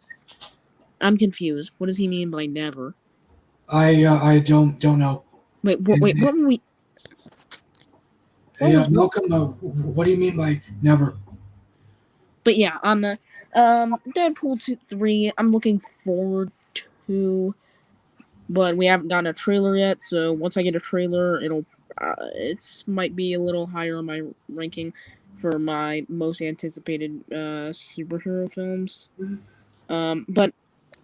I'm confused. What does he mean by never? I don't know. Wait, what were we? Malcolm, what do you mean by never? But yeah, on the Deadpool 3, I'm looking forward to, but we haven't gotten a trailer yet. So once I get a trailer, it might be a little higher on my ranking for my most anticipated superhero films. But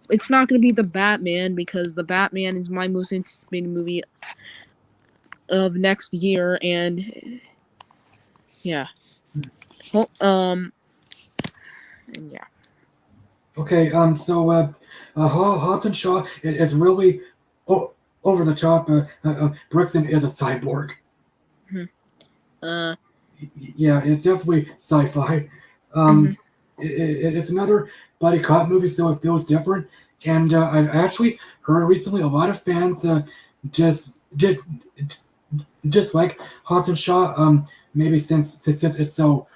it's not going to be the Batman because the Batman is my most anticipated movie of next year, and yeah. Well, and yeah. Okay, so Hobbs and Shaw is really over the top. Brixton is a cyborg. Yeah, it's definitely sci-fi. It's another buddy cop movie, so it feels different. And I've actually heard recently a lot of fans just did just like Hobbs and Shaw. Maybe since it's so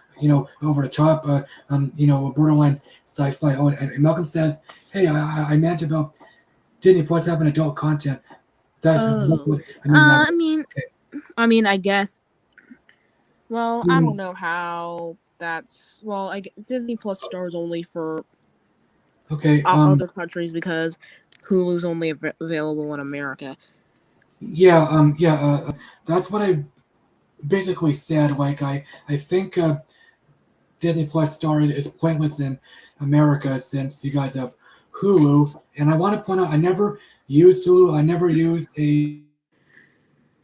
over the top. Borderline sci-fi. Oh, and Malcolm says, "Hey, I meant about Disney Plus having adult content." That's Oh, what I mean. That okay. I guess. Well, I don't Mm, know how that's. Well, Disney Plus stars only for okay. other countries because Hulu's only available in America. Yeah. Yeah. That's what I basically said. Like I think Disney Plus Star is pointless in America since you guys have Hulu. And I want to point out, I never used Hulu. I never used A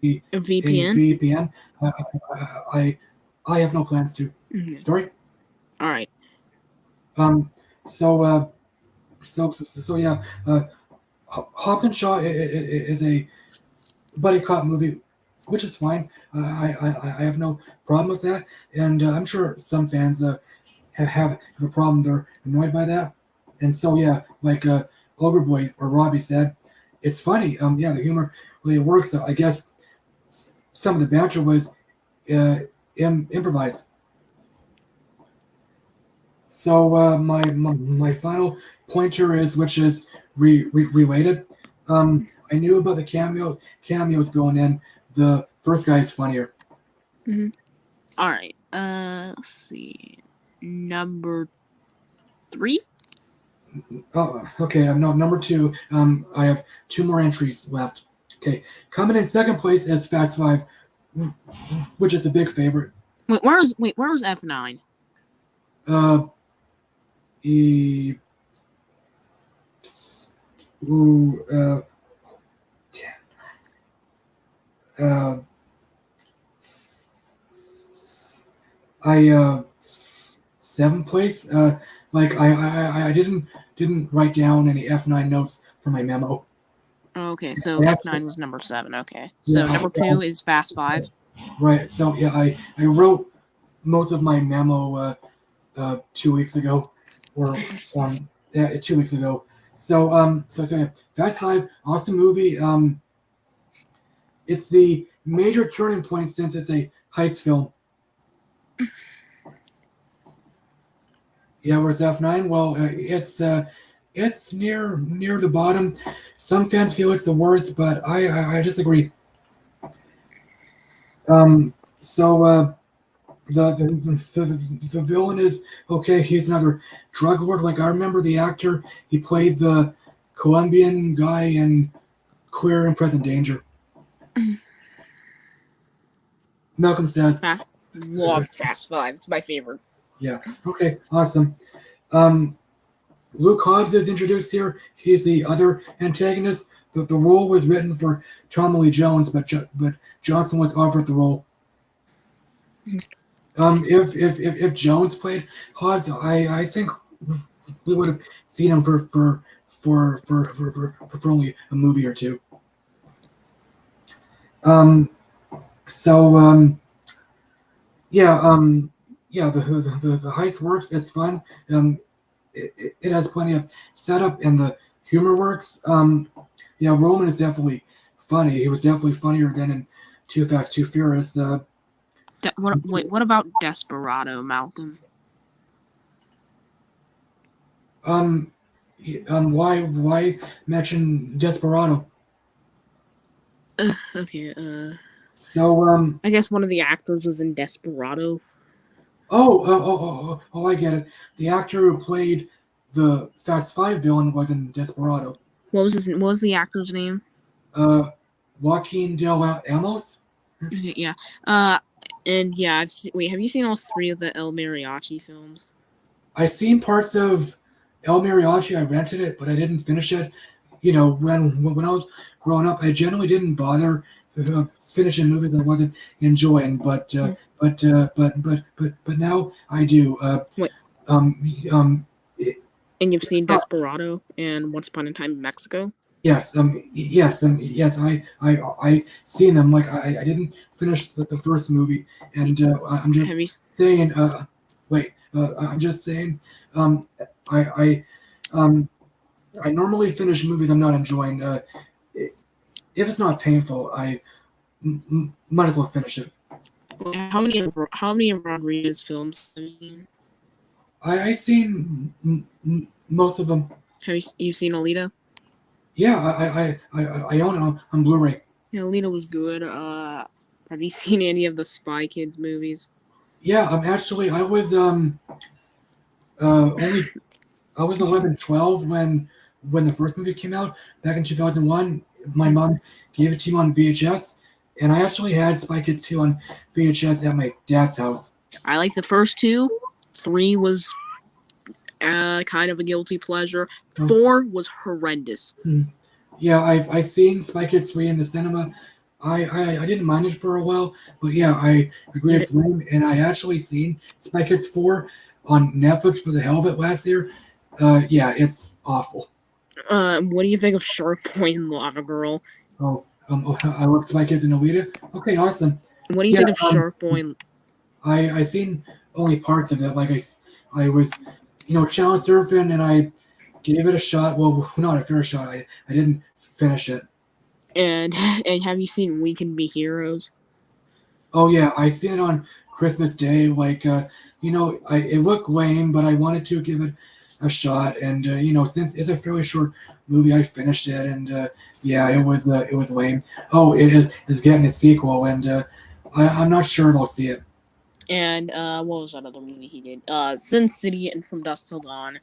a VPN. VPN. I I have no plans to. Mhm. Sorry. All right. Um. So so yeah. Hobbs and Shaw is a buddy cop movie, which is fine. I have no problem with that, and I'm sure some fans have a problem. They're annoyed by that, and so yeah, like Overboy or Robbie said, it's funny. Yeah, the humor really works. I guess some of the banter was uh, improvised. So my final pointer is, which is related. I knew about the cameos going in. The first guy is funnier. Mm-hmm. All right. Let's see. Number 3. Oh, okay. No, number two. I have two more entries left. Okay, coming in second place is Fast Five, which is a big favorite. Where was F9? Uh, e, ps- ooh, uh, I seventh place. Like I didn't write down any F9 notes for my memo. Okay, so I F9 actually, was number 7. Okay, yeah, so number 2 is Fast 5. right. So yeah, I wrote most of my memo 2 weeks ago, or yeah, 2 weeks ago. So yeah, Fast Five, awesome movie. It's the major turning point since it's a heist film. Yeah, where's F9? Well, it's near the bottom. Some fans feel it's the worst, but I disagree. So the villain is okay. He's another drug lord. Like I remember the actor. He played the Colombian guy in Clear and Present Danger. Malcolm says, Love Fast 5. It's my favorite. yeah, okay, awesome. Um, Luke Hobbs is introduced here. He's the other antagonist. The role was written for Tommy Lee Jones, but Johnson was offered the role. If Jones played Hobbs, I think we would have seen him for only a movie or two. Um, so yeah, the heist works. It's fun. It has plenty of setup, and the humor works. Yeah, Roman is definitely funny. He was definitely funnier than in Too Fast, Too Furious. What about Desperado, Malcolm? Um, why mention Desperado? Okay, So I guess one of the actors was in Desperado. I get it. The actor who played the Fast Five villain was in Desperado. What was the actor's name? Uh, Joaquin Del Amos. Okay, yeah. And yeah, wait, have you seen all 3 of the El Mariachi films? I've seen parts of El Mariachi. I rented it, but I didn't finish it. When I was growing up, I generally didn't bother finishing movies I wasn't enjoying. But now I do. Wait, Um, and you've seen uh, Desperado and Once Upon a Time in Mexico? yes. I seen them. Like I didn't finish the first movie, and I'm just Have you? saying. Wait. I'm just saying. Um, I I um I normally finish movies I'm not enjoying. if it's not painful, I might as well finish it. How many of Rodriguez films have you seen? I seen most of them. Have you seen Alita? Yeah, I own it on Blu-ray. Yeah, Alita was good. Have you seen any of the Spy Kids movies? Yeah, actually only I was 11, 12 when the first movie came out back in 2001. My mom gave it to me on VHS, and I actually had Spy Kids 2 on VHS at my dad's house. I like the first two. 3 was kind of a guilty pleasure. 4 was horrendous. Yeah, I seen Spy Kids 3 in the cinema. I didn't mind it for a while, but yeah, I agree it's lame. And I actually seen Spy Kids 4 on Netflix for the hell of it last year. Yeah, it's awful. What do you think of Shark Boy and Lava Girl? I love Spy Kids and Alita. Okay, awesome. What do you think of Shark Boy? I seen only parts of it. Like I was, challenge surfing, and I gave it a shot. Well, not a fair shot. I didn't finish it. And have you seen We Can Be Heroes? Oh yeah, I seen it on Christmas Day. Like it looked lame, but I wanted to give it a shot. And since it's a fairly short movie, I finished it. And yeah, it was lame. Oh, is getting a sequel, and I'm not sure if I'll see it. And what was that other movie he did? Sin City and From Dusk Till Dawn.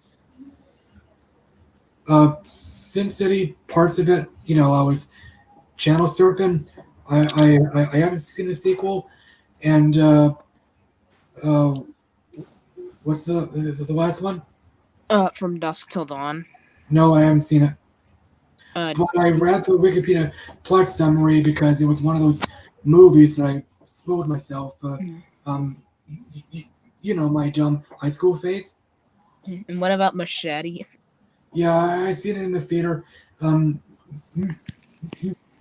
Sin City, parts of it, I was channel surfing. I haven't seen the sequel, and what's the last one? From Dusk Till Dawn. No, I haven't seen it. Uh, But I read the Wikipedia plot summary because it was one of those movies that I spoiled myself. Um, my dumb high school phase. and what about Machete? Yeah, I see it in the theater.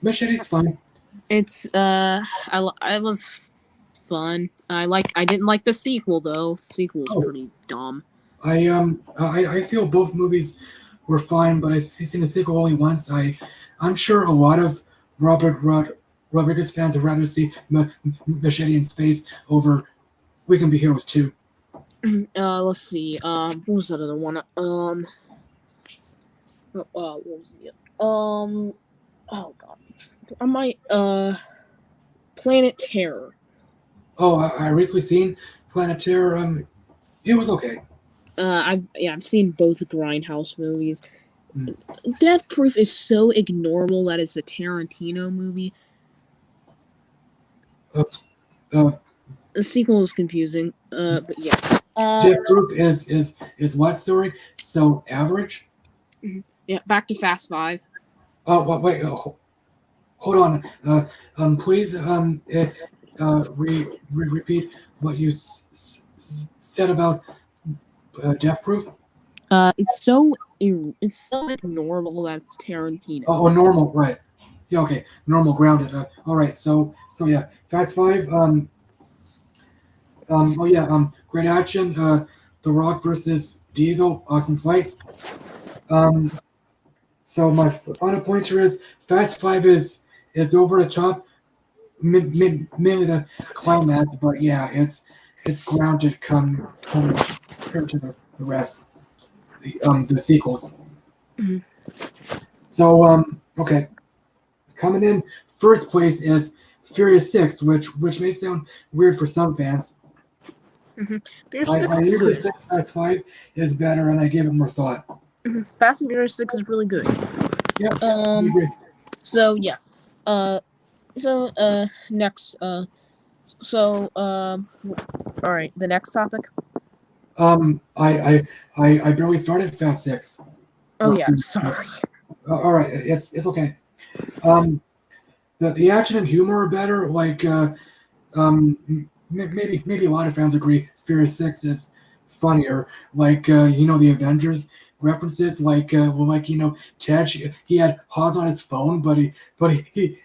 Machete's fun. It's I was fun. I didn't like the sequel though. The sequel was pretty dumb. I feel both movies were fine, but I've seen the sequel only once. I'm sure a lot of Rodriguez fans would rather see Machete in Space over We Can Be Heroes 2. Let's see. What was that other one? What was it? Oh god, I might Planet Terror. Oh, I recently seen Planet Terror. It was okay. I've seen both Grindhouse movies. Death Proof is so ignorable that it's a Tarantino movie. The sequel is confusing. But yeah. Death Proof is what story? So average. Yeah. Back to Fast 5. Oh, wait. Hold on. Please. Repeat what you said about Death Proof. It's so ignorable that it's Tarantino. Oh, normal, right? Yeah, okay. Normal, grounded. All right. So yeah, Fast Five. Oh yeah. Great action. The Rock versus Diesel. Awesome fight. So my final point here is Fast Five is over the top. Mainly the climax, but yeah, it's grounded compared to the rest, the sequels. Mhm. So okay, coming in first place is Furious 6, which may sound weird for some fans. Furious I 6 is usually good. think Fast 5 is better, and I gave it more thought. Fast and Furious 6 is really good. Yeah, I agree. So yeah. Next. All right. The next topic. I barely started Fast 6. Oh yeah. Sorry. All right, it's okay. The action and humor are better. Like maybe a lot of fans agree. Furious 6 is funnier. Like the Avengers references. Like Ted. He had Hobbs on his phone, but he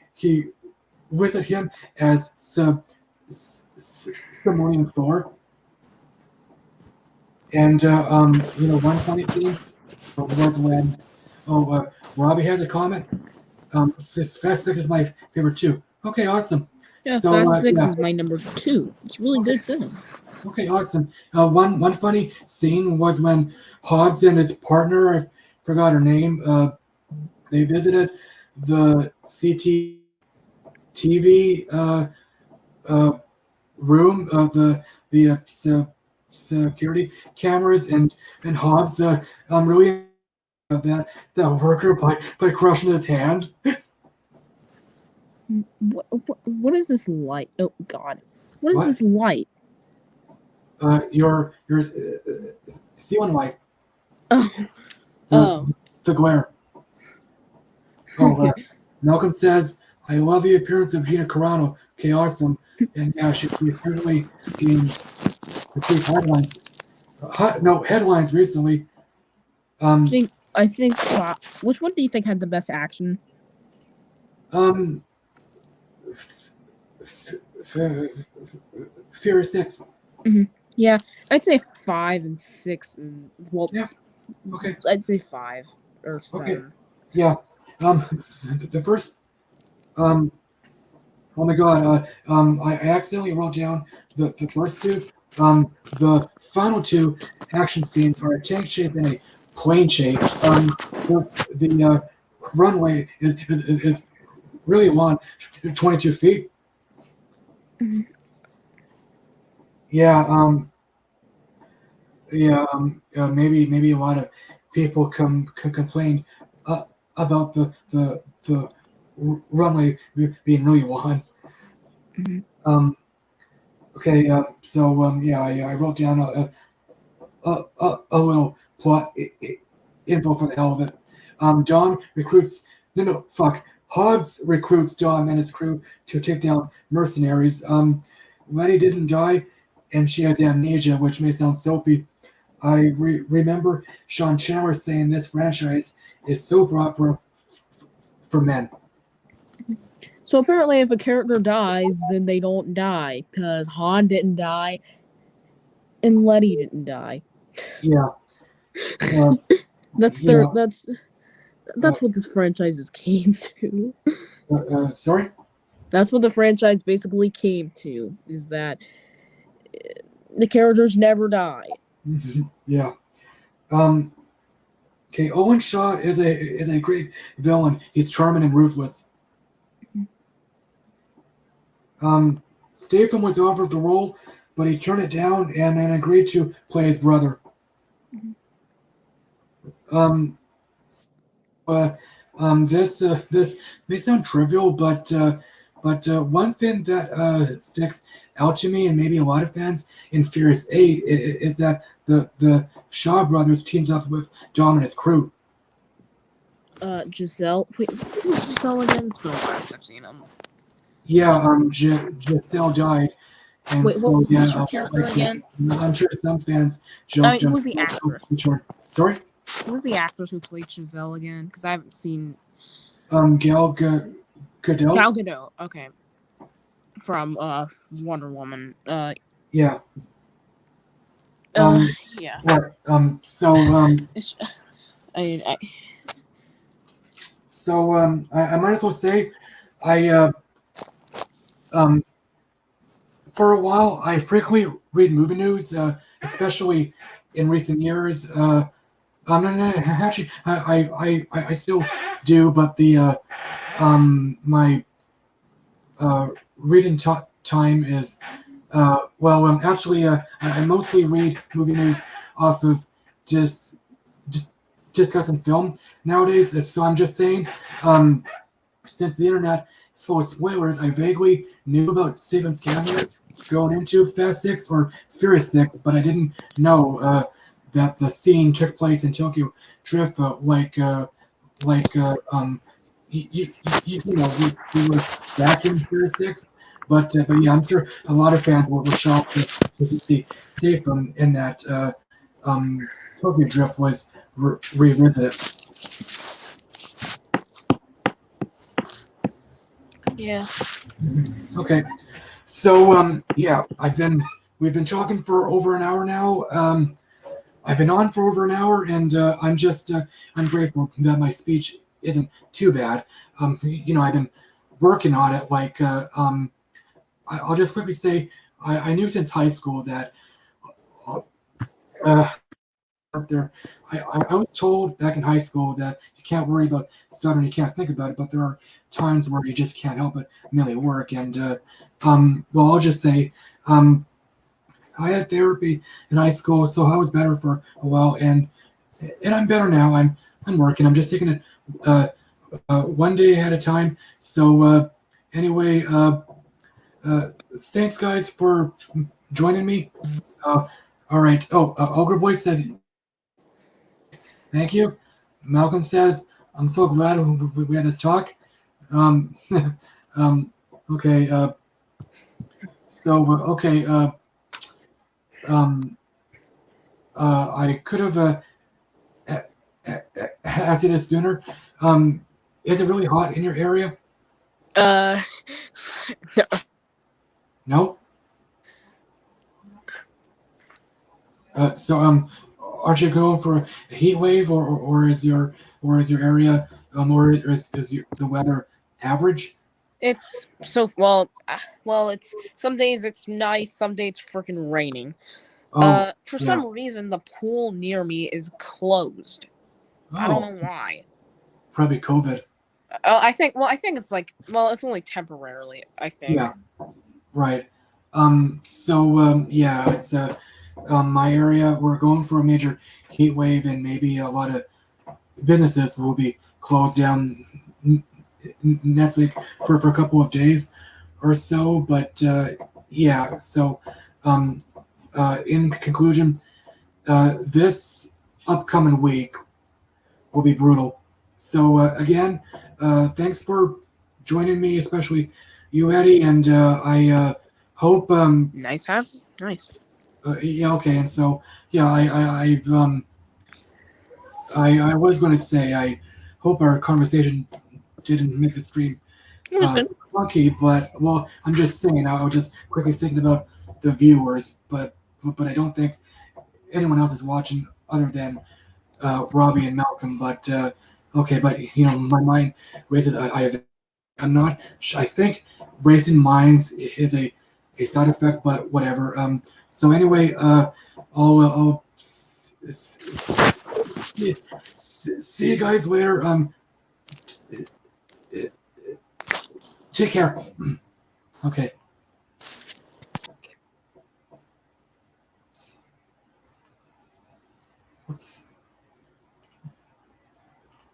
listed him as Samoan Thor. And one funny thing was when Robbie has a comment. Fast Six is my favorite too. Okay, awesome. Yeah, So Fast Six yeah, is my number 2. It's a really okay, good film. okay, awesome. One funny scene was when Hobbs and his partner, I forgot her name, they visited the CCTV uh, room, security cameras, and Hobbs really that worker by crushing his hand. What is this light? Oh God, what is What? this light? Your ceiling light, Oh, oh, the the glare. Oh, okay. Malcolm says, "I love the appearance of Gina Carano. Okay, awesome." And yeah, she certainly gained the big headlines. No headlines recently. Um, I think. Which one do you think had the best action? um, F- F- F- Fear 6. Yeah, I'd say 5 and 6, and well, Yeah. Okay. I'd say 5 or Okay. 7. Yeah. Um, the first. Um, oh my God. I accidentally wrote down the first two. The final two action scenes are a tank chase and a plane chase. The runway is really long, 22 feet. Mhm. Yeah. Yeah. Maybe a lot of people complain about the runway being really long. Mhm. Um, okay. So yeah, I wrote down a little plot info for the hell of it. Don recruits. No, fuck. Hobbs recruits Don and his crew to take down mercenaries. Letty didn't die, and she has amnesia, which may sound soapy. I remember Sean Chandler saying this franchise is soap opera for men. So apparently, if a character dies, then they don't die because Han didn't die and Letty didn't die. Yeah. Uh, That's their. yeah. Uh, That's what this franchise came to. Sorry. That's what the franchise basically came to. Is that the characters never die. Yeah. Um, okay. Owen Shaw is a great villain. He's charming and ruthless. Statham was offered the role, but he turned it down and agreed to play his brother. Um, uh, this may sound trivial, but one thing that sticks out to me and maybe a lot of fans in Furious 8 is that the Shaw brothers teams up with Dom and his crew. Giselle. Wait, who's Giselle again? It's been a while since I've seen him. Yeah, Giselle died, and Wait, so yeah, who's her character again? I'm sure some fans I joked. mean, who's the actress? Sorry, Who's the actress who played Giselle again? Because I haven't seen Gal Gadot. Gal Gadot. Okay, from Wonder Woman. Yeah. Uh, Um. yeah. What? It's, I I might as well say, I um for a while I frequently read movie news, especially in recent years. No, actually, I still do, but my reading time is actually I mostly read movie news off of just discussing film nowadays. So I'm just saying, since the internet is full of spoilers, I vaguely knew about Stephen's cameo going into Fast Six or Furious Six, but I didn't know that the scene took place in Tokyo Drift, you know, we were back in Furious Six, but yeah, I'm sure a lot of fans were shocked to see Statham in that Tokyo Drift was revisited. yeah. Okay, so yeah, we've been talking for over an hour now. I've been on for over an hour, and I'm grateful that my speech isn't too bad. I've been working on it. I'll just quickly say I knew since high school that uh, up there. I was told back in high school that you can't worry about stuttering, you can't think about it, but there are times where you just can't help it merely work. And I'll just say I had therapy in high school, so I was better for a while, and I'm better now. I'm working. I'm just taking it one day at a time. So anyway, thanks guys for joining me. All right. Oh, Ogre Boy says thank you. Malcolm says, I'm so glad we had this talk. Um, um, okay. Okay. Um, I could have asked you this sooner. Is it really hot in your area? Uh, No. Aren't you going for a heat wave, or is your area or is the weather average? it's so well. Well, it's some days it's nice, some days it's freaking raining. Oh, For yeah. some reason the pool near me is closed. I don't Oh, know why. probably COVID. I think it's like, well, it's only temporarily, I think. Yeah, right. Yeah, it's my area. We're going for a major heat wave, and maybe a lot of businesses will be closed down next week for a couple of days or so. But yeah, so um, in conclusion, this upcoming week will be brutal. So again, thanks for joining me, especially you, Eddie, and I hope. Nice. Yeah, okay, and so yeah, I was going to say I hope our conversation didn't make the stream It was good. funky, but well, I'm just saying. I was just quickly thinking about the viewers, but I don't think anyone else is watching other than Robbie and Malcolm. But okay, but my mind races. I'm not. I think racing minds is a side effect, but whatever. So anyway, I'll see you guys later. Take care. Okay.